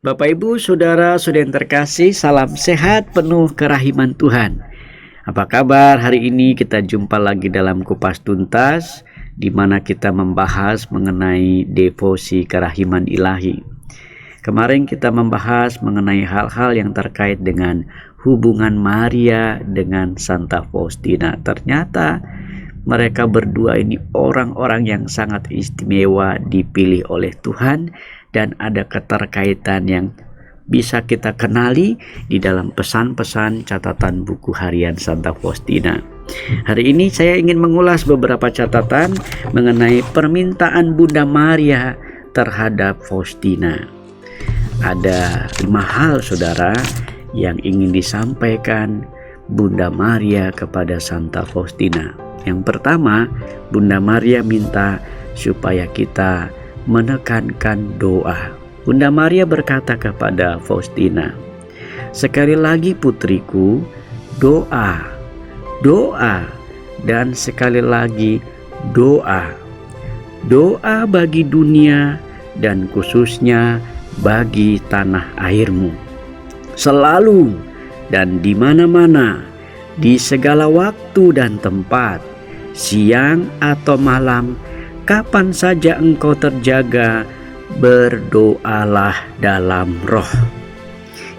Bapak Ibu, saudara-saudara yang terkasih, salam sehat penuh kerahiman Tuhan. Apa kabar hari ini? Kita jumpa lagi dalam Kupas Tuntas, di mana kita membahas mengenai devosi kerahiman ilahi. Kemarin kita membahas mengenai hal-hal yang terkait dengan hubungan Maria dengan Santa Faustina. Ternyata mereka berdua ini orang-orang yang sangat istimewa, dipilih oleh Tuhan, dan ada keterkaitan yang bisa kita kenali di dalam pesan-pesan catatan buku harian Santa Faustina. Hari ini saya ingin mengulas beberapa catatan mengenai permintaan Bunda Maria terhadap Faustina. Ada 5 hal, saudara, yang ingin disampaikan Bunda Maria kepada Santa Faustina. Yang pertama, Bunda Maria minta supaya kita menekankan doa. Bunda Maria berkata kepada Faustina, "Sekali lagi putriku, doa, doa, dan sekali lagi doa. Doa bagi dunia dan khususnya bagi tanah airmu. Selalu dan di mana-mana, di segala waktu dan tempat, siang atau malam, kapan saja engkau terjaga, berdoalah dalam roh."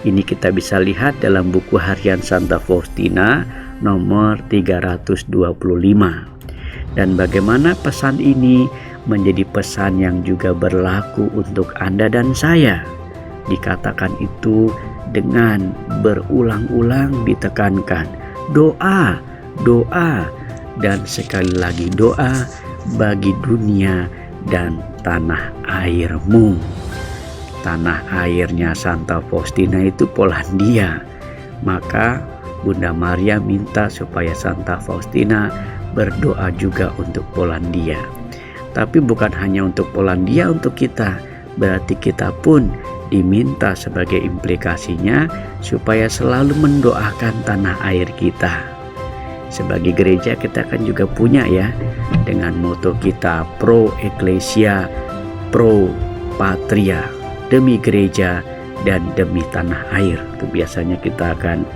Ini kita bisa lihat dalam buku harian Santa Faustina nomor 325. Dan bagaimana pesan ini menjadi pesan yang juga berlaku untuk Anda dan saya. Dikatakan itu dengan berulang-ulang ditekankan, doa, doa, dan sekali lagi doa bagi dunia dan tanah airmu. Tanah airnya Santa Faustina itu Polandia. Maka Bunda Maria minta supaya Santa Faustina berdoa juga untuk Polandia. Tapi bukan hanya untuk Polandia, untuk kita. Berarti kita pun diminta sebagai implikasinya supaya selalu mendoakan tanah air kita. Sebagai gereja kita kan juga punya ya, dengan moto kita pro ecclesia, pro patria, demi gereja dan demi tanah air. Itu biasanya kita akan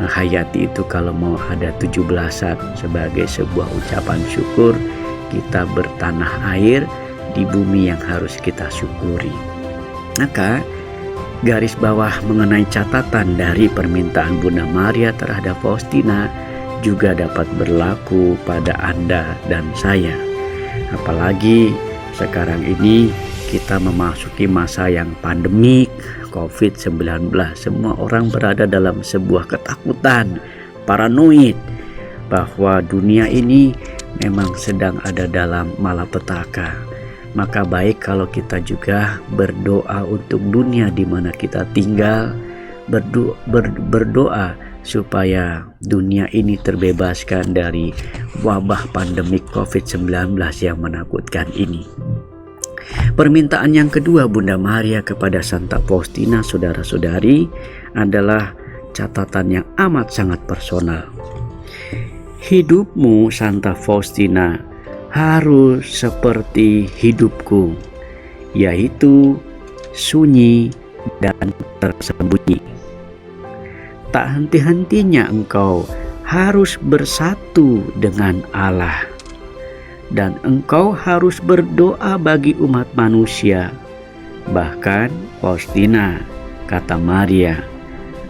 hayati itu kalau mau ada 17-an sebagai sebuah ucapan syukur kita bertanah air di bumi yang harus kita syukuri. Maka garis bawah mengenai catatan dari permintaan Bunda Maria terhadap Faustina juga dapat berlaku pada Anda dan saya. Apalagi sekarang ini kita memasuki masa yang pandemik COVID-19. Semua orang berada dalam sebuah ketakutan, paranoid bahwa dunia ini memang sedang ada dalam malapetaka. Maka baik kalau kita juga berdoa untuk dunia di mana kita tinggal, berdoa supaya dunia ini terbebaskan dari wabah pandemik COVID-19 yang menakutkan ini. Permintaan yang kedua Bunda Maria kepada Santa Faustina, saudara-saudari, adalah catatan yang amat sangat personal. Hidupmu, Santa Faustina, harus seperti hidupku, yaitu sunyi dan tersembunyi. Tak henti-hentinya engkau harus bersatu dengan Allah, dan engkau harus berdoa bagi umat manusia. Bahkan Faustina, kata Maria,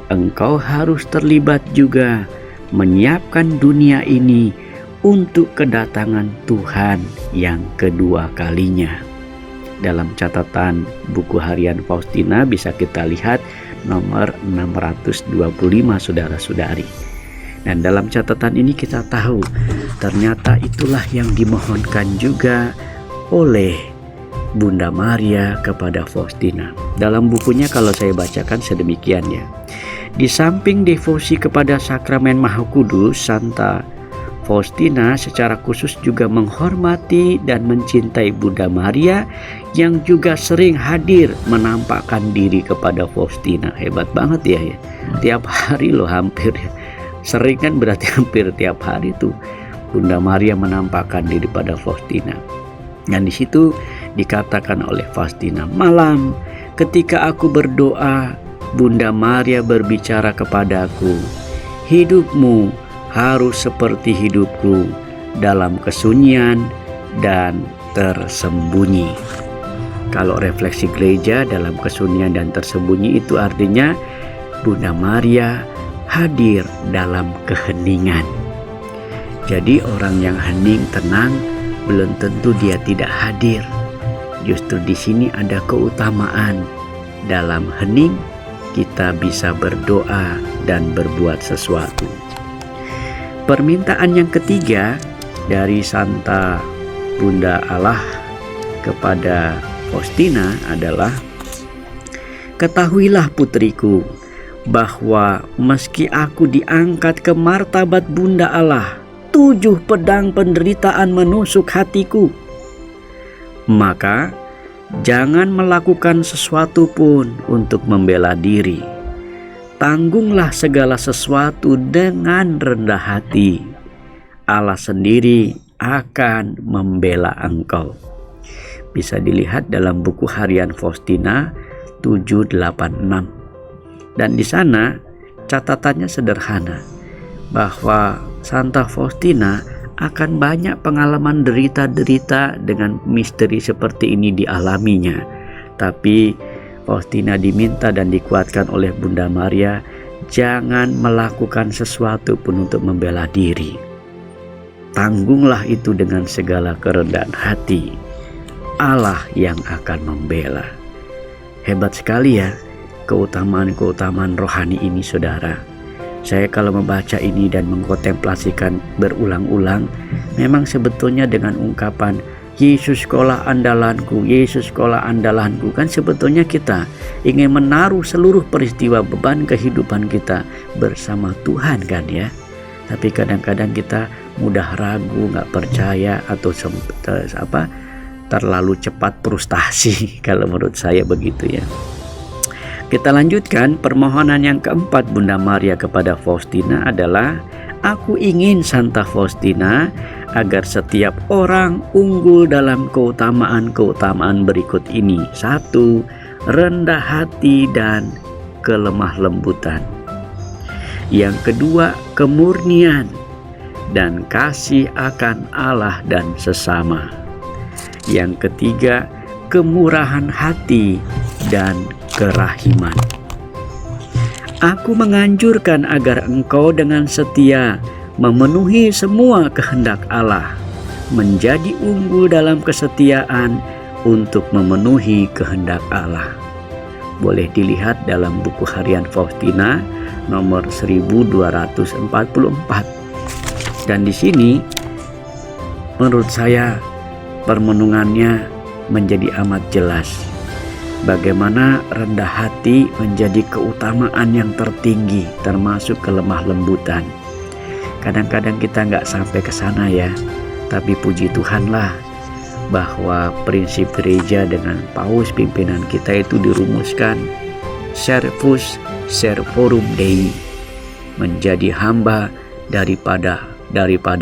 engkau harus terlibat juga menyiapkan dunia ini untuk kedatangan Tuhan yang kedua kalinya. Dalam catatan buku harian Faustina bisa kita lihat nomor 625, saudara-saudari. Dan dalam catatan ini kita tahu ternyata itulah yang dimohonkan juga oleh Bunda Maria kepada Faustina. Dalam bukunya kalau saya bacakan sedemikian ya. Di samping devosi kepada sakramen Maha Kudus, Santa Faustina secara khusus juga menghormati dan mencintai Bunda Maria yang juga sering hadir menampakkan diri kepada Faustina. Hebat banget ya. Tiap hari loh, hampir. Sering kan berarti hampir tiap hari tuh Bunda Maria menampakkan diri pada Faustina. Dan di situ dikatakan oleh Faustina, malam ketika aku berdoa, Bunda Maria berbicara kepadaku, hidupmu harus seperti hidupku, dalam kesunyian dan tersembunyi. Kalau refleksi gereja dalam kesunyian dan tersembunyi itu artinya Bunda Maria hadir dalam keheningan. Jadi orang yang hening, tenang, belum tentu dia tidak hadir. Justru di sini ada keutamaan. Dalam hening kita bisa berdoa dan berbuat sesuatu. Permintaan yang ketiga dari Santa Bunda Allah kepada Faustina adalah, ketahuilah putriku, bahwa meski aku diangkat ke martabat Bunda Allah, 7 pedang penderitaan menusuk hatiku. Maka jangan melakukan sesuatu pun untuk membela diri. Tanggunglah segala sesuatu dengan rendah hati. Allah sendiri akan membela engkau. Bisa dilihat dalam buku harian Faustina 786. Dan di sana catatannya sederhana, bahwa Santa Faustina akan banyak pengalaman derita-derita dengan misteri seperti ini dialaminya. Tapi Faustina diminta dan dikuatkan oleh Bunda Maria, jangan melakukan sesuatu pun untuk membela diri. Tanggunglah itu dengan segala kerendahan hati. Allah yang akan membela. Hebat sekali ya keutamaan-keutamaan rohani ini, saudara. Saya kalau membaca ini dan mengkontemplasikan berulang-ulang, memang sebetulnya dengan ungkapan Yesus sekolah andalanku, Yesus sekolah andalanku, kan sebetulnya kita ingin menaruh seluruh peristiwa beban kehidupan kita bersama Tuhan kan ya. Tapi kadang-kadang kita mudah ragu, gak percaya, atau terlalu cepat frustasi kalau menurut saya begitu ya. Kita lanjutkan permohonan yang keempat Bunda Maria kepada Faustina adalah, aku ingin Santa Faustina agar setiap orang unggul dalam keutamaan-keutamaan berikut ini. 1. Rendah hati dan kelemah lembutan. Yang kedua, kemurnian dan kasih akan Allah dan sesama. Yang ketiga, kemurahan hati dan kerahiman. Aku menganjurkan agar engkau dengan setia memenuhi semua kehendak Allah, menjadi unggul dalam kesetiaan untuk memenuhi kehendak Allah. Boleh dilihat dalam buku harian Faustina nomor 1244. Dan di sini menurut saya permenungannya menjadi amat jelas. Bagaimana rendah hati menjadi keutamaan yang tertinggi, termasuk kelemah lembutan. Kadang-kadang kita nggak sampai ke sana ya, tapi puji Tuhanlah bahwa prinsip gereja dengan paus pimpinan kita itu dirumuskan servus servorum Dei, menjadi hamba daripada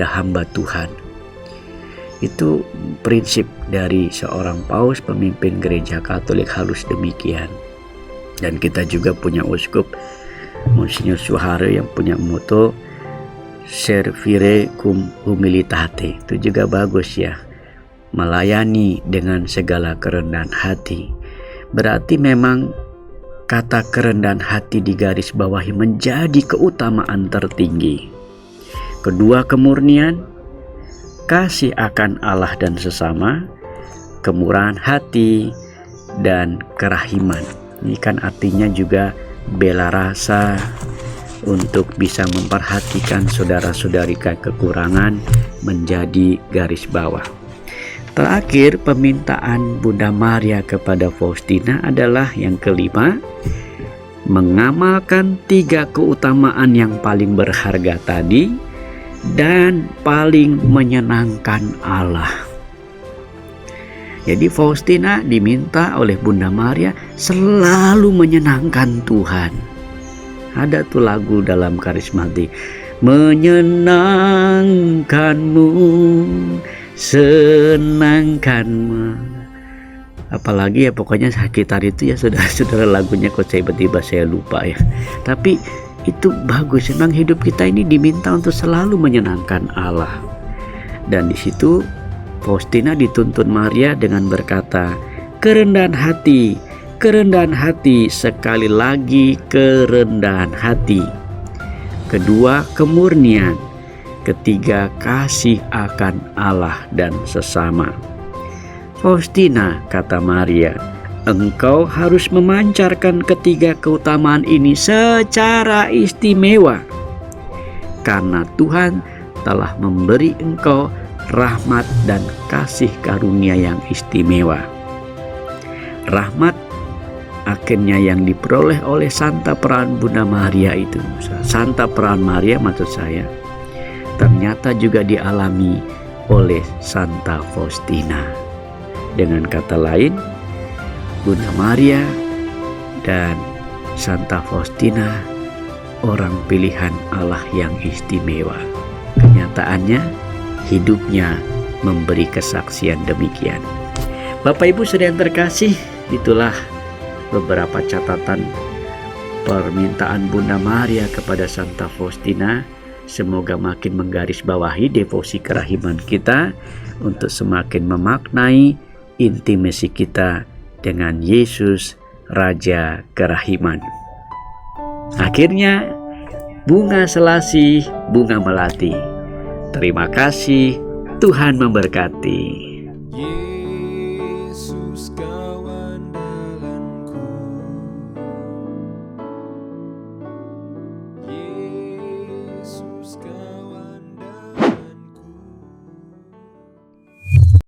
hamba Tuhan. Itu prinsip dari seorang paus pemimpin gereja Katolik harus demikian. Dan kita juga punya uskup Monsignor Suharto yang punya moto Servire cum humilitate. Itu juga bagus ya, melayani dengan segala kerendahan hati. Berarti memang kata kerendahan hati di garis bawahi menjadi keutamaan tertinggi. Kedua, kemurnian, kasih akan Allah dan sesama, kemurahan hati, dan kerahiman. Ini kan artinya juga bela rasa untuk bisa memperhatikan saudara-saudari kekurangan menjadi garis bawah. Terakhir, permintaan Bunda Maria kepada Faustina adalah yang kelima, mengamalkan 3 keutamaan yang paling berharga tadi dan paling menyenangkan Allah. Jadi Faustina diminta oleh Bunda Maria selalu menyenangkan Tuhan. Ada tuh lagu dalam karismatik, menyenangkanmu senangkanmu. Apalagi ya pokoknya sekitar itu ya saudara-saudara, lagunya kok tiba-tiba saya lupa ya. Tapi itu bagus, memang hidup kita ini diminta untuk selalu menyenangkan Allah. Dan di situ Faustina dituntun Maria dengan berkata, kerendahan hati, sekali lagi kerendahan hati. Kedua, kemurnian. Ketiga, kasih akan Allah dan sesama. Faustina, kata Maria, engkau harus memancarkan ketiga keutamaan ini secara istimewa, karena Tuhan telah memberi engkau rahmat dan kasih karunia yang istimewa. Rahmat akhirnya yang diperoleh oleh Santa Peran Bunda Maria itu, Santa Peran Maria maksud saya, ternyata juga dialami oleh Santa Faustina. Dengan kata lain, Bunda Maria dan Santa Faustina orang pilihan Allah yang istimewa. Kenyataannya hidupnya memberi kesaksian demikian. Bapak Ibu saudara yang terkasih, itulah beberapa catatan permintaan Bunda Maria kepada Santa Faustina. Semoga makin menggarisbawahi devosi kerahiman kita untuk semakin memaknai intimasi kita dengan Yesus Raja Kerahiman. Akhirnya bunga selasih, bunga melati. Terima kasih, Tuhan memberkati. Yesus kawan